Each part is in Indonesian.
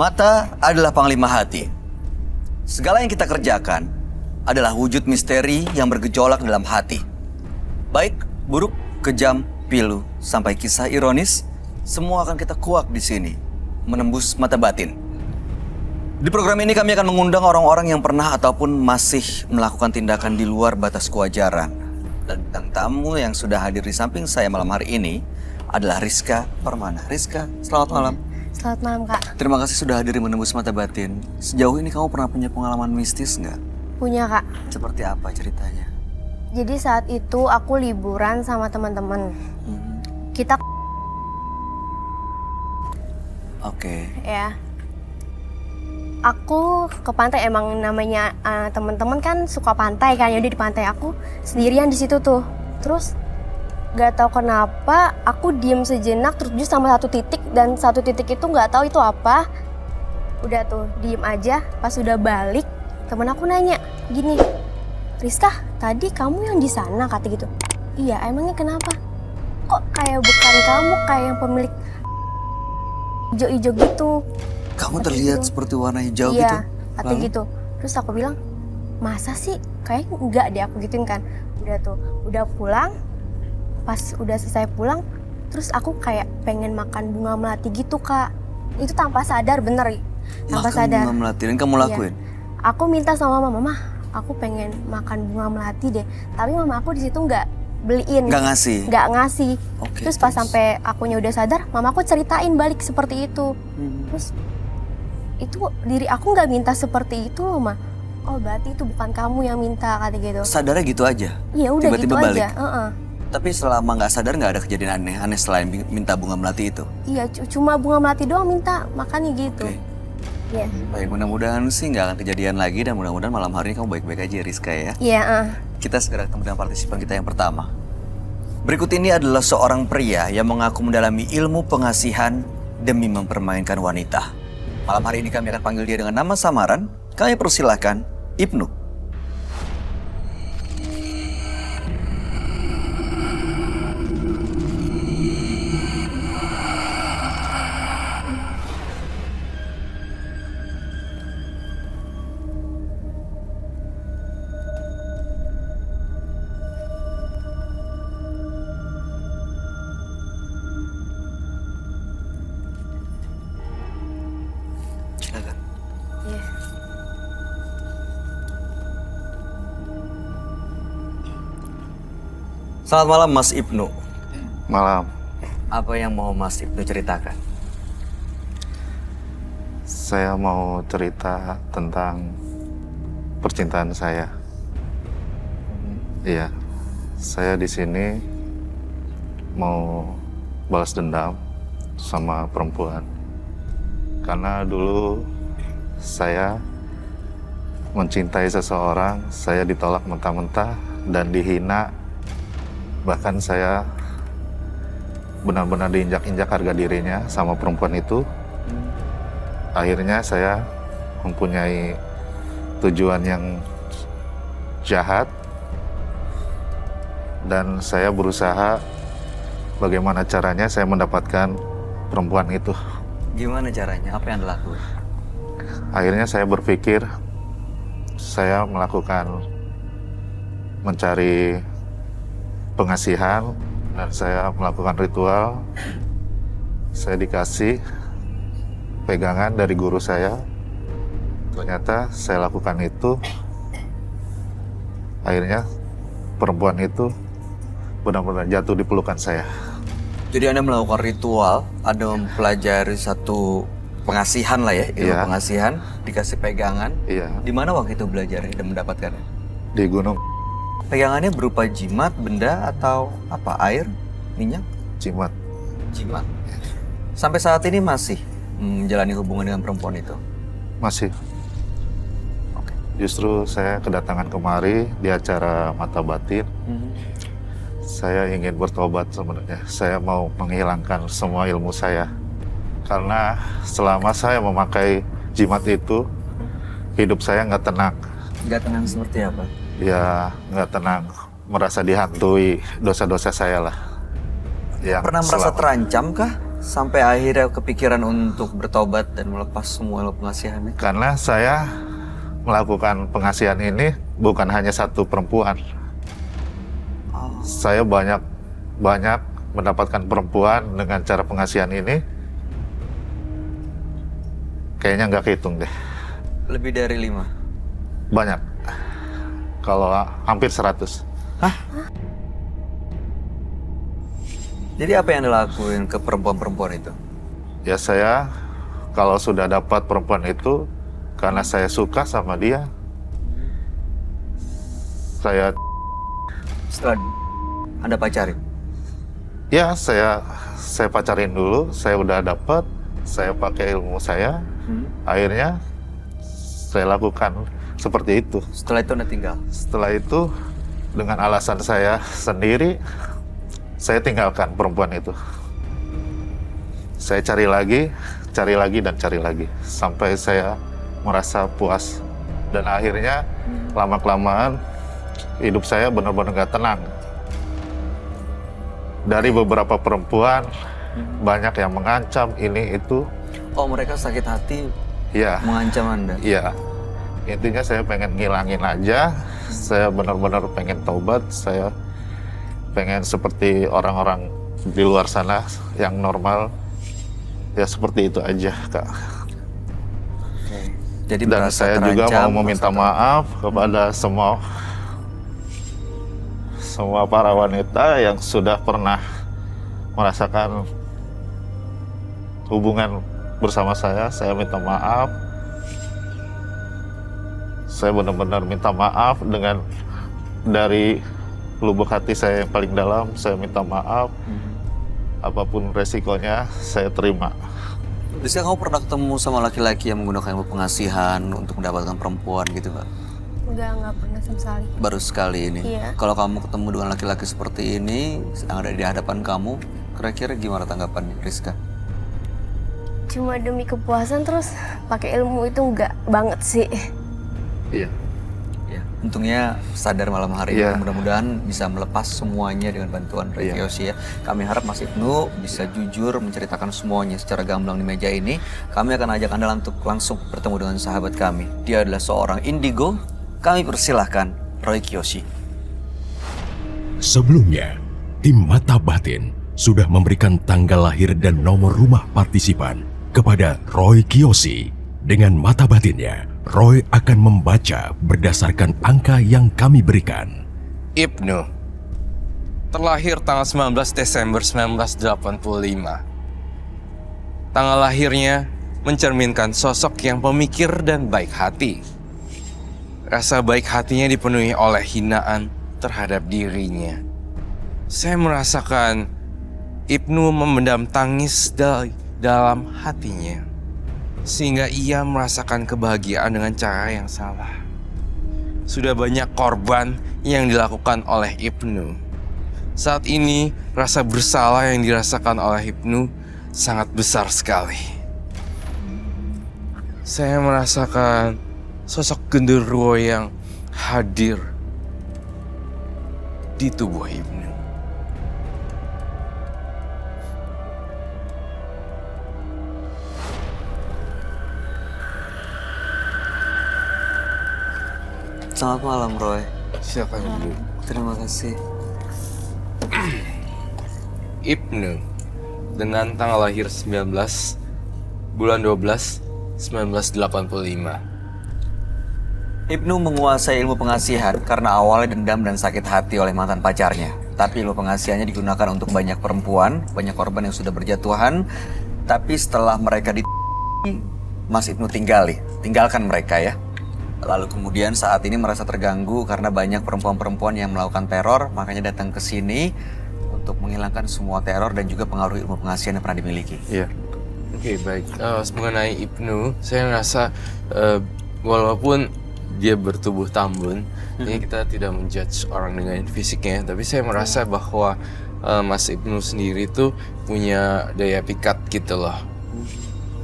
Mata adalah panglima hati. Segala yang kita kerjakan adalah wujud misteri yang bergejolak dalam hati. Baik, buruk, kejam, pilu, sampai kisah ironis, semua akan kita kuak di sini, menembus mata batin. Di program ini kami akan mengundang orang-orang yang pernah ataupun masih melakukan tindakan di luar batas kewajaran. Dan bintang tamu yang sudah hadir di samping saya malam hari ini adalah Rizka Permana. Rizka, selamat malam. Selamat malam, Kak. Terima kasih sudah hadir di Menembus Mata Batin. Sejauh ini kamu pernah punya pengalaman mistis nggak? Punya, Kak. Seperti apa ceritanya? Jadi saat itu aku liburan sama teman-teman. Kita Oke. ya. Aku ke pantai, emang namanya teman-teman kan suka pantai kan. Jadi di pantai aku sendirian di situ tuh. Terus gak tahu kenapa aku diem sejenak terus sama satu titik, dan satu titik itu nggak tahu itu apa. Udah tuh diem aja. Pas udah balik temen aku nanya gini, Rizka, tadi kamu yang di sana, kata gitu. Iya, emangnya kenapa? Kok kayak bukan kamu, kayak yang pemilik hijau-hijau gitu. Kamu Kata terlihat gitu. seperti warna hijau gitu? Iya, kata gitu. Terus aku bilang, masa sih? Kayaknya enggak deh, aku gituin kan. Udah tuh, udah pulang. Pas udah selesai pulang, terus aku kayak pengen makan bunga melati gitu, Kak. Itu tanpa sadar, bener. Tanpa Makan sadar. bunga melati, dan kamu lakuin? Iya. Aku minta sama mama, aku pengen makan bunga melati deh. Tapi mama aku di situ nggak beliin. Nggak ngasih? Nggak ngasih. Oke, Terus pas sampai akunya udah sadar, mama aku ceritain balik seperti itu. Terus itu diri aku nggak minta seperti itu loh, Ma. Oh, berarti itu bukan kamu yang minta, kata gitu. Sadarnya gitu aja? Iya, udah Tiba-tiba gitu balik? aja. Tapi selama nggak sadar nggak ada kejadian aneh selain minta bunga melati itu? Iya, cuma bunga melati doang minta, makanya gitu. Oke. Iya. Baik, mudah-mudahan sih nggak akan kejadian lagi dan mudah-mudahan malam hari ini kamu baik-baik aja, Rizka ya. Iya. Kita segera ketemu dengan partisipan kita yang pertama. Berikut ini adalah seorang pria yang mengaku mendalami ilmu pengasihan demi mempermainkan wanita. Malam hari ini kami akan panggil dia dengan nama samaran. Kami persilahkan Ibnu. Silakan. Iya. Selamat malam Mas Ibnu. Malam, Apa yang mau Mas Ibnu ceritakan? saya mau cerita tentang percintaan saya. Iya, saya di sini mau balas dendam sama perempuan. Karena dulu saya mencintai seseorang, saya ditolak mentah-mentah dan dihina. Bahkan saya benar-benar diinjak-injak harga dirinya sama perempuan itu. Akhirnya saya mempunyai tujuan yang jahat dan saya berusaha bagaimana caranya saya mendapatkan perempuan itu. Gimana caranya? Apa yang dilakukan? Akhirnya saya berpikir saya mencari pengasihan dan saya melakukan ritual. Saya dikasih pegangan dari guru saya. Ternyata saya lakukan itu. Akhirnya perempuan itu benar-benar jatuh di pelukan saya. Jadi Anda melakukan ritual, Anda mempelajari satu pengasihan lah ya, ilmu Iya. pengasihan, dikasih pegangan. Iya, Di mana waktu itu belajarnya dan mendapatkannya? di gunung Pegangannya berupa jimat, benda, atau apa? Air? Minyak? Cimat. Jimat. Sampai saat ini masih menjalani hubungan dengan perempuan itu? Masih. Justru saya kedatangan kemari di acara Mata Batin. Saya ingin bertobat sebenarnya. Saya mau menghilangkan semua ilmu saya. Karena selama saya memakai jimat itu, hidup saya nggak tenang. Nggak tenang seperti apa? Ya, nggak tenang. Merasa dihantui dosa-dosa saya lah. Yang Pernah merasa selama- terancam kah sampai akhirnya kepikiran untuk bertobat dan melepas semua ilmu pengasihannya? Karena saya melakukan pengasihan ini bukan hanya satu perempuan. Saya banyak mendapatkan perempuan dengan cara pengasihan ini. Kayaknya nggak kehitung deh. Lebih dari 5? Banyak. Kalau hampir 100. Jadi apa yang Anda lakuin ke perempuan-perempuan itu? Ya saya kalau sudah dapat perempuan itu karena saya suka sama dia, saya Setelah Anda pacarin? ya saya pacarin dulu, saya udah dapat, saya pakai ilmu saya, akhirnya saya lakukan seperti itu. Setelah itu Anda tinggal? Setelah itu dengan alasan saya sendiri, saya tinggalkan perempuan itu. Saya cari lagi dan cari lagi sampai saya merasa puas, dan akhirnya lama-kelamaan hidup saya benar-benar gak tenang. Dari beberapa perempuan banyak yang mengancam ini itu. Oh, mereka sakit hati Ya, mengancam Anda? iya. Intinya saya pengen ngilangin aja. Saya benar-benar pengen taubat. Saya pengen seperti orang-orang di luar sana yang normal. Ya seperti itu aja, Kak. Jadi Dan merasa saya juga terancam, mau meminta merasa maaf kepada semua para wanita yang sudah pernah merasakan hubungan bersama saya. Saya minta maaf. Saya benar-benar minta maaf dari lubuk hati saya yang paling dalam. Saya minta maaf. Apapun resikonya, saya terima. Rizka, kamu pernah ketemu sama laki-laki yang menggunakan ilmu pengasihan untuk mendapatkan perempuan gitu nggak? Nggak pernah sama sekali. Baru sekali ini. Iya. Kalau kamu ketemu dengan laki-laki seperti ini yang ada di hadapan kamu, kira-kira gimana tanggapannya, Rizka? Cuma demi kepuasan terus pakai ilmu itu nggak banget sih. Iya. Ya, untungnya sadar malam hari ini. Iya. Mudah-mudahan bisa melepas semuanya dengan bantuan Roy Iya. Kiyoshi ya. Kami harap Mas Ibnu bisa jujur menceritakan semuanya secara gamblang di meja ini. Kami akan ajak Anda untuk langsung bertemu dengan sahabat kami. Dia adalah seorang indigo. Kami persilahkan Roy Kiyoshi. Sebelumnya, tim Mata Batin sudah memberikan tanggal lahir dan nomor rumah partisipan kepada Roy Kiyoshi. Dengan mata batinnya, Roy akan membaca berdasarkan angka yang kami berikan. Ibnu terlahir tanggal 19 Desember 1985. Tanggal lahirnya mencerminkan sosok yang pemikir dan baik hati. Rasa baik hatinya dipenuhi oleh hinaan terhadap dirinya. Saya merasakan Ibnu memendam tangis dalam hatinya, sehingga ia merasakan kebahagiaan dengan cara yang salah. Sudah banyak korban yang dilakukan oleh Ibnu. Saat ini rasa bersalah yang dirasakan oleh Ibnu sangat besar sekali. Saya merasakan sosok genderuwo yang hadir di tubuh Ibnu. Selamat malam, Roy. Silakan dulu. Terima kasih. Ibnu dengan tanggal lahir 19 bulan 12 1985. Ibnu menguasai ilmu pengasihan karena awalnya dendam dan sakit hati oleh mantan pacarnya. Tapi ilmu pengasihannya digunakan untuk banyak perempuan, banyak korban yang sudah berjatuhan. Tapi setelah mereka Mas Ibnu tinggalkan mereka ya. Lalu kemudian saat ini merasa terganggu karena banyak perempuan-perempuan yang melakukan teror, makanya datang ke sini untuk menghilangkan semua teror dan juga pengaruh ilmu pengasihan yang pernah dimiliki. Iya. Oke, baik. Mengenai Ibnu, saya rasa walaupun dia bertubuh tambun, ini kita tidak menjudge orang dengan fisiknya, tapi saya merasa bahwa Mas Ibnu sendiri tuh punya daya pikat gitu loh.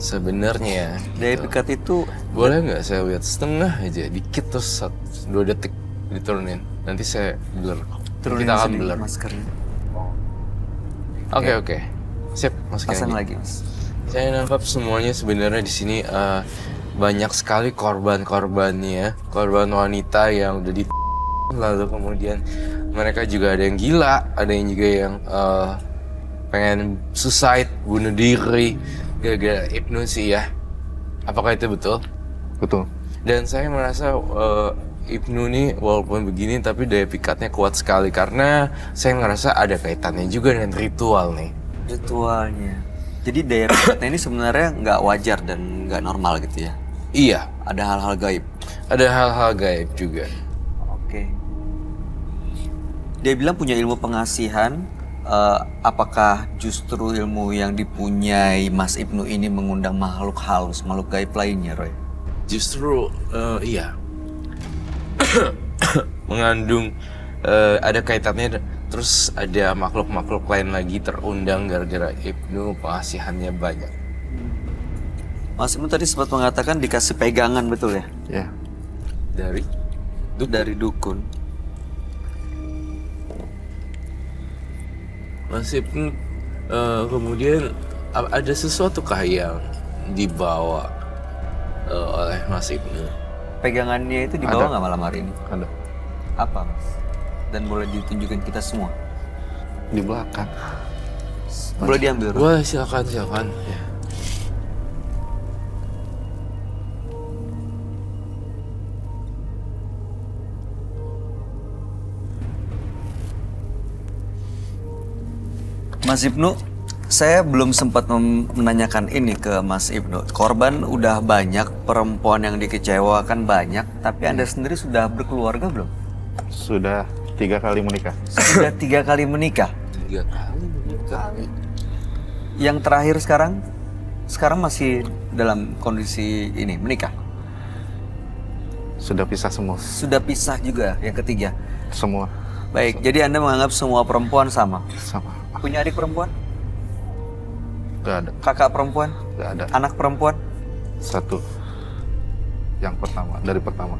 Sebenarnya Daya gitu. pikat itu Boleh nggak saya lihat setengah aja, dikit terus 2 detik diturunin. Nanti saya blur. turunin Kita akan sendiri blur. maskernya. Oke. Siap, masukin Pasang lagi. lagi, Mas. Saya nangkap semuanya sebenarnya di sini banyak sekali korban-korbannya, korban wanita yang udah di lalu kemudian mereka juga ada yang gila, ada yang juga yang pengen suicide, bunuh diri gara-gara hipnosis ya. Apakah itu betul? Betul. Dan saya merasa Ibnu nih walaupun begini tapi daya pikatnya kuat sekali karena saya ngerasa ada kaitannya juga dengan ritual nih. Ritualnya. Jadi daya pikatnya ini sebenarnya nggak wajar dan nggak normal gitu ya. Iya, Ada hal-hal gaib. ada hal-hal gaib juga. Oke. Dia bilang punya ilmu pengasihan. Apakah justru ilmu yang dipunyai Mas Ibnu ini mengundang makhluk halus, makhluk gaib lainnya, Roy? Justru iya mengandung ada kaitannya terus ada makhluk-makhluk lain lagi terundang gara-gara Ibnu pengasihannya banyak. Mas Ibnu tadi sempat mengatakan dikasih pegangan, betul ya? Ya. Dari Dari dukun. Mas Ibnu kemudian ada sesuatu kah yang dibawa oleh Mas Ibnu? Pegangannya itu dibawa Ada. nggak malam hari ini? Ada Apa, Mas? Dan boleh ditunjukkan kita semua. di belakang. Boleh diambil, Roy? Wah, silakan ya. Mas Ibnu, saya belum sempat menanyakan ini ke Mas Ibnu. Korban udah banyak, perempuan yang dikecewakan banyak, tapi Anda sendiri sudah berkeluarga belum? Sudah 3 kali menikah. Sudah 3 kali menikah. 3 kali menikah. Yang terakhir sekarang masih dalam kondisi ini, menikah. Sudah pisah semua. Sudah pisah juga yang ketiga. Semua Baik, jadi Anda menganggap semua perempuan sama. sama. Punya adik perempuan? Gak ada. Kakak perempuan? Gak ada. Anak perempuan? Satu. Yang pertama, dari pertama.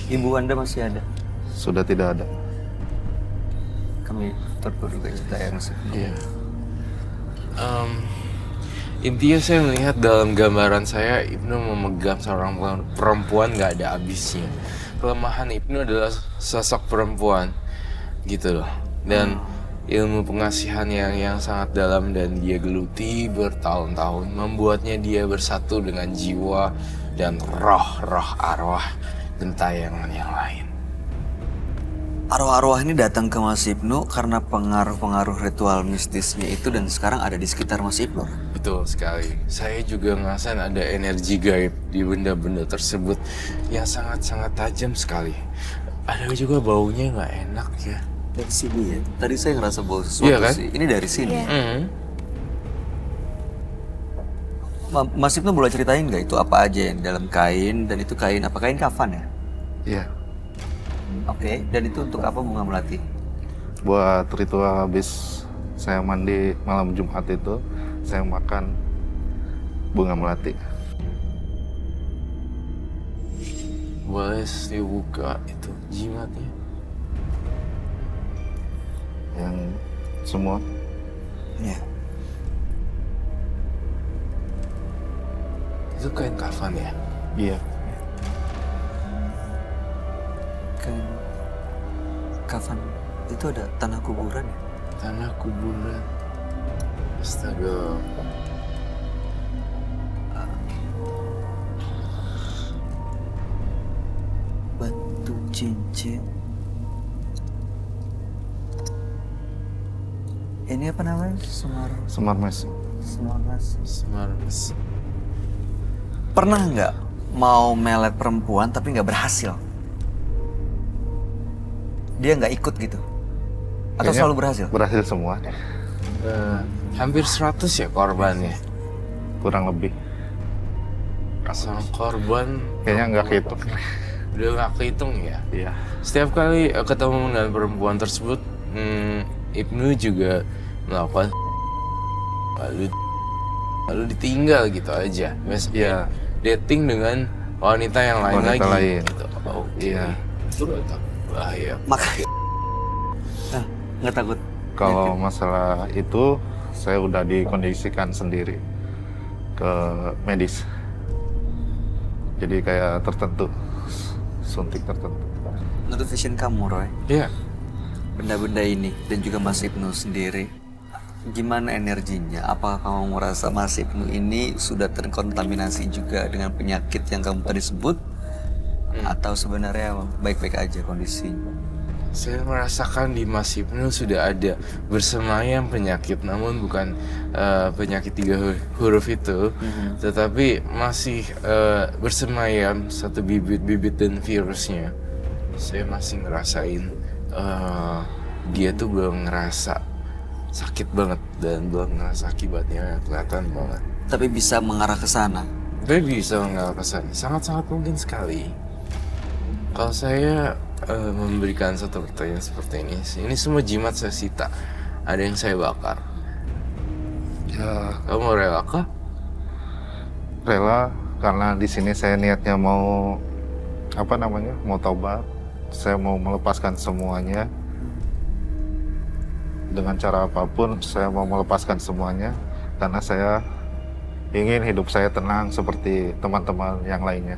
Ibu Anda masih ada? Sudah tidak ada. Kami terduga cinta ya, Mas Ibnu. Iya. Intinya saya melihat dalam gambaran saya Ibnu memegang seorang perempuan gak ada habisnya. Kelemahan Ibnu adalah sosok perempuan gitu loh. Dan ilmu pengasihan yang sangat dalam dan dia geluti bertahun-tahun membuatnya dia bersatu dengan jiwa dan roh-roh arwah gentayangan yang lain. Arwah-arwah ini datang ke Mas Ibnu karena pengaruh-pengaruh ritual mistisnya itu dan sekarang ada di sekitar Mas Ibnu. Betul sekali. Saya juga ngerasain ada energi gaib di benda-benda tersebut yang sangat-sangat tajam sekali. Ada juga baunya nggak enak ya. Dari sini ya? Tadi saya ngerasa bau sesuatu Iya kan? sih. Ini dari sini. Iya. Mas Ibnu boleh ceritain nggak itu apa aja yang dalam kain, dan itu kain apa? Kain kafan ya? Iya. Oke, dan itu untuk apa bunga melati? Buat ritual habis saya mandi malam Jumat itu, saya makan bunga melati. Boleh dibuka itu jimatnya. Yang semua Iya. Itu kain kafan ya? iya. Kain kafan itu ada tanah kuburan ya? Tanah kuburan. Astaga. Batu cincin. Ini apa namanya? Semar mes. Semar mas. Semar mes. Pernah nggak mau melet perempuan tapi nggak berhasil? Dia nggak ikut gitu? Atau Kayaknya selalu berhasil? Berhasil semua. Hampir 100 ya korbannya. Kurang lebih. Sang korban Kayaknya nggak kehitung. udah nggak kehitung ya. Iya. Setiap kali ketemu dengan perempuan tersebut, Ibnu juga melakukan lalu ditinggal gitu aja. Iya. Dating dengan wanita yang lain Wanita lagi. lain. Gitu. Oke. Iya. Itu bahaya. Makanya. Nah, nggak takut Kalau masalah itu saya udah dikondisikan sendiri ke medis. Jadi kayak tertentu, suntik tertentu. Menurut vision kamu, Roy, Iya. benda-benda ini dan juga Mas Ibnu sendiri, gimana energinya? Apakah kamu merasa Mas Ibnu ini sudah terkontaminasi juga dengan penyakit yang kamu tadi sebut? Atau sebenarnya baik-baik aja kondisinya? Saya merasakan di Mas Ibnu sudah ada bersemayam penyakit, namun bukan penyakit 3 huruf itu, tetapi masih bersemayam satu bibit-bibit dan virusnya. Saya masih ngerasain dia tuh belum ngerasa sakit banget dan belum ngerasa akibatnya kelihatan banget. Tapi bisa mengarah ke sana. Tapi bisa mengarah ke sana, sangat-sangat mungkin sekali. Kalau saya memberikan satu pertanyaan seperti ini semua jimat saya sita, ada yang saya bakar. Ya, kamu rela kah? Rela karena di sini saya niatnya mau mau taubat. Saya mau melepaskan semuanya. Dengan cara apapun saya mau melepaskan semuanya karena saya ingin hidup saya tenang seperti teman-teman yang lainnya.